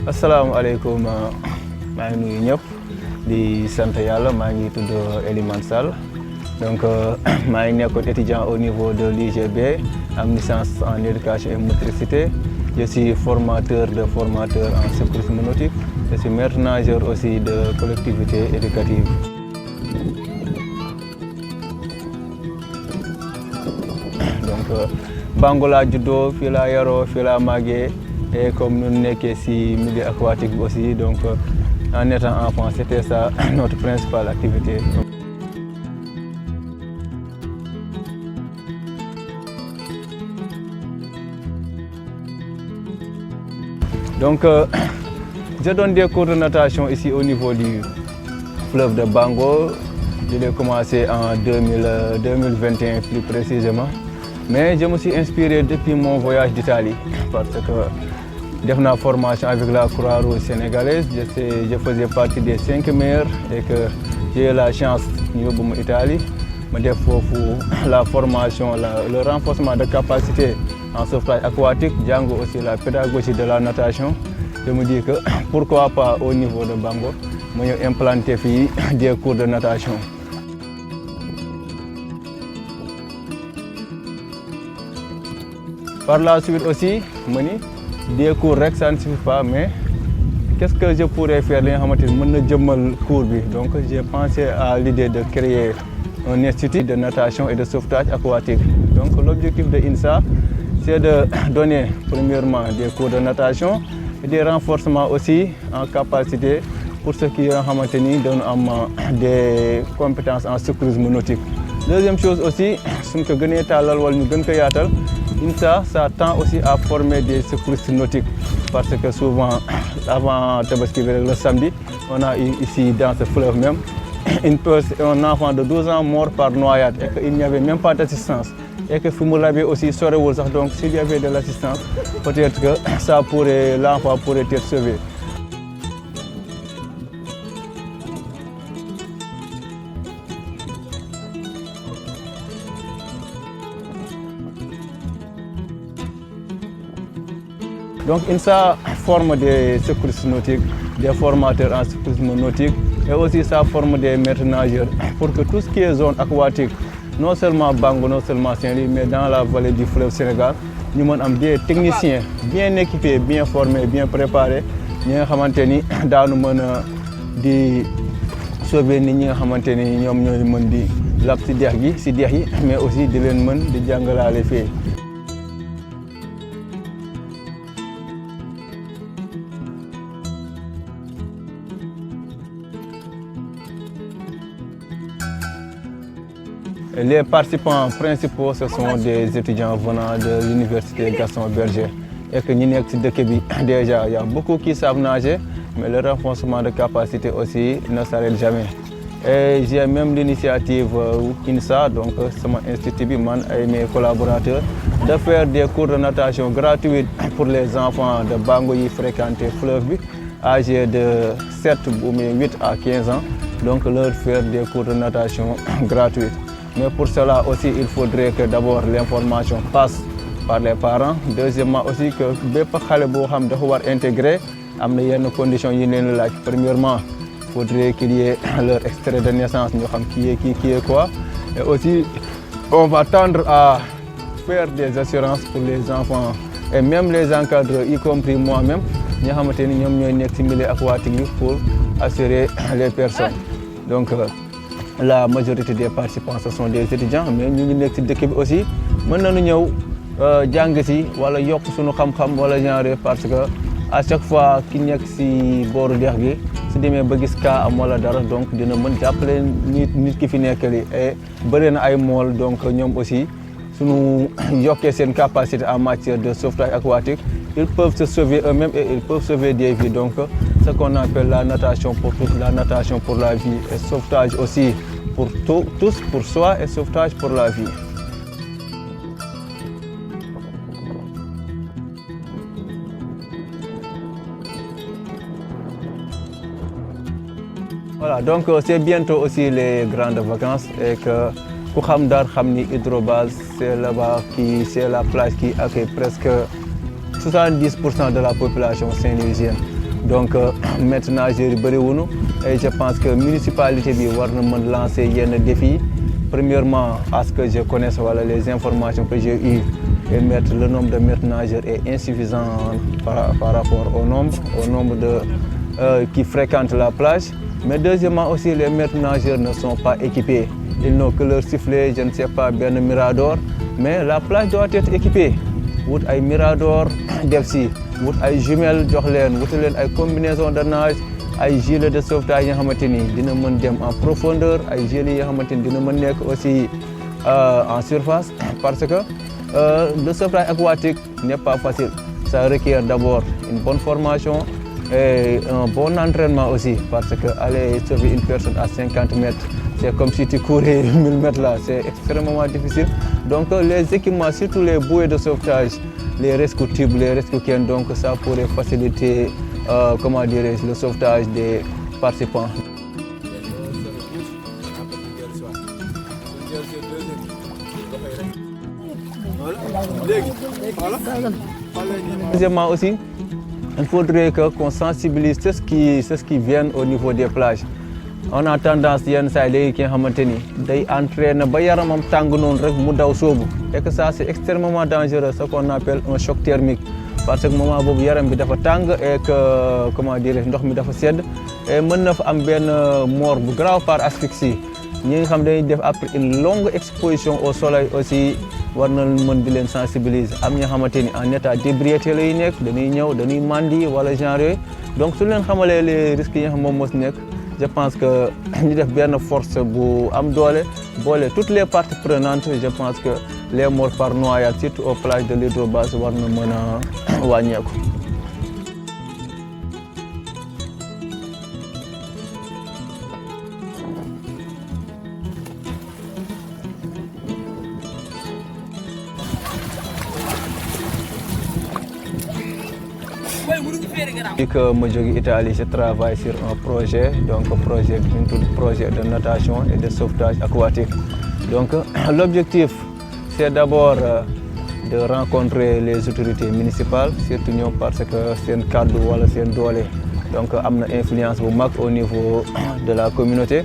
asalaamaaleykum maa ngi nuyu ñëpp di sant yàlla maa ngi tudd Elimane Sall donc maa ngi nekkoon étudiant au niveau de l'UGB am licence en éducation et motricité je suis formateur en secourisme nautique je suis maître nageur aussi de collectivité éducative. Donc Bango laa juddoo fii laa yaroo fii laa màggee et comme nous nekkee ci milieu aquatique aussi donc en étant enfant c'était ça notre principale activité. Donc je donne des cours de natation ici au niveau du fleuve de Bango. Je l'ai commencé en 2021 plus précisément. Mais je me suis inspiré depuis mon voyage d'Italie parce que j'ai fait une formation avec la Croix-Rouge sénégalaise. Je faisais partie des 5 meilleurs et que j'ai eu la chance de venir en Italie. Je fais la formation, le renforcement de capacité en sauvetage aquatique, Django aussi la pédagogie de la natation. Je me dis que pourquoi pas au niveau de Bango, je implanter des cours de natation. Par la suite aussi, des cours REC, ça ne suffit pas, mais qu'est-ce que je pourrais faire? Donc j'ai pensé à l'idée de créer un institut de natation et de sauvetage aquatique. Donc l'objectif de INSA, c'est de donner premièrement des cours de natation et des renforcements aussi en capacité pour ceux qui ont des compétences en secourisme nautique. Deuxième chose aussi, INSA, ça tend aussi à former des secouristes nautiques parce que souvent, avant Tabaski, le samedi, on a eu ici dans ce fleuve même un enfant de 12 ans mort par noyade et qu'il n'y avait même pas d'assistance. Et que Fumulabi aussi serait donc s'il y avait de l'assistance, peut-être que l'enfant pourrait être sauvé. Donc INSA forme des secouristes nautiques, des formateurs en secourisme nautique et aussi ça forme des maîtres nageurs pour que tout ce qui est zone aquatique, non seulement Bango, non seulement Saint-Louis, mais dans la vallée du fleuve Sénégal, nous avons des techniciens bien équipés, bien formés, bien préparés. Nous avons sauver les gens mais aussi de les filles. Les participants principaux, ce sont des étudiants venant de l'université Gaston Berger. Et que déjà, il y a beaucoup qui savent nager, mais le renforcement de capacité aussi ne s'arrête jamais. Et j'ai même l'initiative INSA, donc c'est mon institut et mes collaborateurs, de faire des cours de natation gratuits pour les enfants de Bango qui fréquentent le fleuve, âgés de 7 ou 8 à 15 ans, donc leur faire des cours de natation gratuits. Mais pour cela aussi, il faudrait que d'abord l'information passe par les parents. Deuxièmement aussi que les enfants doivent intégrer les conditions. Premièrement, il faudrait qu'il y ait leur extrait de naissance, qui est quoi. Et aussi, on va tendre à faire des assurances pour les enfants et même les encadreurs, y compris moi-même, nous avons des aquatiques pour assurer les personnes. Donc, la majorité des participants ce sont des étudiants mais nous sommes aussi nous parce que à chaque fois qu'il y a si bord derrière si demee ba gis ka am wala dara donc dina mën jàppale nit ki fi nekk li et bëri na ay mool donc ñoom aussi suñu yokkee seen capacité en matière de sauvetage aquatique ils peuvent se sauver eux-mêmes et ils peuvent sauver des vies. Donc ce qu'on appelle la natation pour tous, la natation pour la vie et sauvetage aussi pour tous, pour soi et sauvetage pour la vie. Voilà, donc c'est bientôt aussi les grandes vacances et que Kouhamdar Khamni Hydrobase, c'est là-bas c'est la plage qui accueille presque 70% de la population saint-louisienne. donc maîtres nageurs yi bëri wuñu et je pense que municipalité bi war na mën lancer yenn défis. Premièrement, à ce que je connaisse voilà, les informations que j'ai eues, le nombre de maîtres nageurs est insuffisant par rapport au nombre de, qui fréquentent la plage. Mais deuxièmement aussi, les maîtres nageurs ne sont pas équipés. Ils n'ont que leur sifflet, je ne sais pas, bien un mirador. Mais la plage doit être équipée. Vous avez un mirador, vous avez jumelles, vous avez une combinaison de nage. Ay gilets de sauvetage yi nga xamante ni dina mën dem en profondeur ay gilets yi nga xamante ni dina mën nekk aussi en surface parce que le sauvetage aquatique n'est pas facile. Ça requiert d'abord une bonne formation et un bon entraînement aussi parce que aller sauver une personne à 50 mètres, c'est comme si tu courais 1000 mètres là, c'est extrêmement difficile. Donc les équipements, surtout les bouées de sauvetage, les rescue tubes, les rescue cans, donc ça pourrait faciliter comment dirais-je, le sauvetage des participants. Deuxièmement aussi, il faudrait qu'on sensibilise ceux qui viennent au niveau des plages. On a tendance yenn saa léegi ki nga xamante ni day entraîner ba yaramam tàng noonu rek mu daw soobu et que ça c'est extrêmement dangereux, ce qu'on appelle un choc thermique. Parce que moment boobu yaram bi dafa tàng et que comment dire ndox mi dafa sedd et mën na fa am benn mort bu grave par asphyxie ñi nga xam dañuy def après une longue exposition au soleil aussi war na mën di leen sensibiliser am ñoo xamante ni en état d'ébriété lay nekk dañuy ñëw dañuy mandi wala genre yooyu donc su leen xamalee les risques yi nga xam moom moo si nekk je pense que ñu def benn force bu am doole boole toutes les parties prenantes je pense que les morts par noyade surtout aux plages de l'hydrobase war na mën a wàññeeku. Depuis que je suis en Italie, je travaille sur un projet, donc un projet de natation et de sauvetage aquatique. Donc l'objectif, c'est d'abord de rencontrer les autorités municipales, surtout nous parce que c'est un cadre ou c'est un doole. Donc il y a une influence au niveau de la communauté.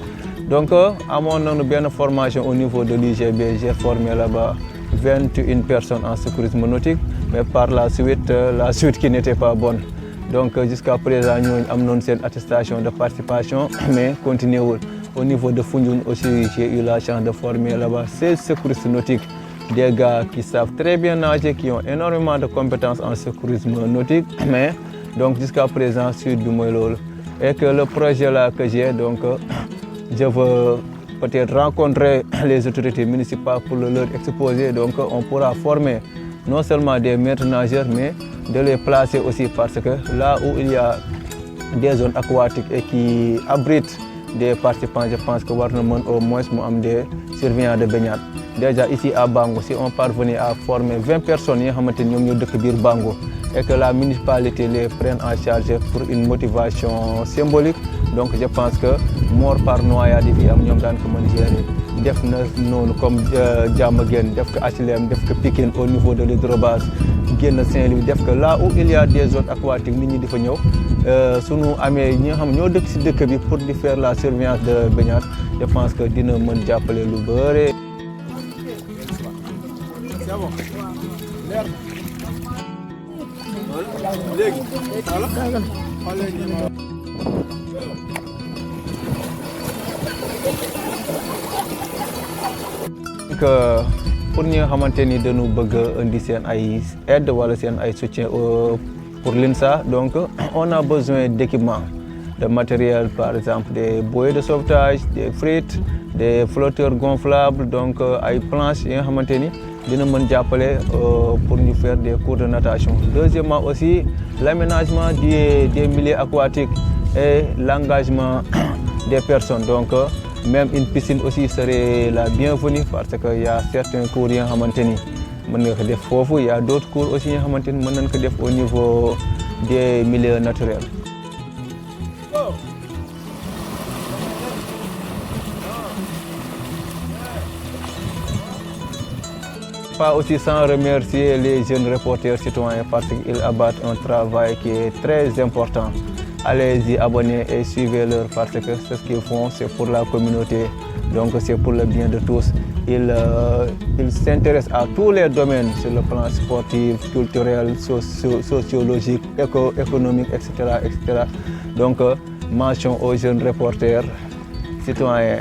Donc à mon une formation au niveau de l'UGB, j'ai formé là-bas 21 personnes en secourisme nautique, mais par la suite qui n'était pas bonne. Donc jusqu'à présent, nous avons une attestation de participation, mais continuons. Au niveau de Foundiougne aussi, j'ai eu la chance de former là-bas 16 secouristes nautiques, des gars qui savent très bien nager, qui ont énormément de compétences en secourisme nautique, mais donc jusqu'à présent, sur du Moïlol. Et que le projet là que j'ai, donc je veux peut-être rencontrer les autorités municipales pour leur exposer. Donc on pourra former non seulement des maîtres nageurs, mais de les placer aussi parce que là où il y a des zones aquatiques et qui abritent des participants, je pense que war na mën au moins mu am des surveillants de baignade. Déjà ici à Bango, si on parvenait à former 20 personnes yi nga xamante ni ñoom ñoo dëkk biir Bango et que la municipalité les prenne en charge pour une motivation symbolique, donc je pense que mort par noyade yi fi am ñoom daan ko mën gérer. Def na noonu comme Diamaguène, def ko HLM, def ko Pikine au niveau de l'hydrobase, génn Saint-Louis, def que là où il y a des zones aquatiques nit ñi di fa ñëw sunu amee ñi nga xam ñoo dëkk ci dëkk bi pour di faire la surveillance de baignade, je pense que dina mën jàppale lu bëre. Donc pour ñi nga xamante ni dañu bëgg a indi seen ay aide wala seen ay soutien pour l'INSA, donc on a besoin d'équipements, de matériel, par exemple des bouées de sauvetage, des frites, des flotteurs gonflables, donc ay planches yi nga xamante ni dina mën jàppale pour ñu faire des cours de natation. Deuxièmement aussi l'aménagement des milieux aquatiques et l'engagement des personnes. Donc même une piscine aussi serait la bienvenue parce qu'il y a certains cours yi nga xamante ni mën nga ko def foofu, il y a d'autres cours aussi yi nga xamante ni mën nañ ko def au niveau des milieux naturels. Pas aussi sans remercier les jeunes reporters citoyens parce qu'ils abattent un travail qui est très important. allez-y abonner et suivez-leur parce que ce qu'ils font, c'est pour la communauté, donc c'est pour le bien de tous. Ils s'intéressent à tous les domaines sur le plan sportif, culturel, sociologique, économique, etc., etc. Donc, mention aux jeunes reporters, citoyens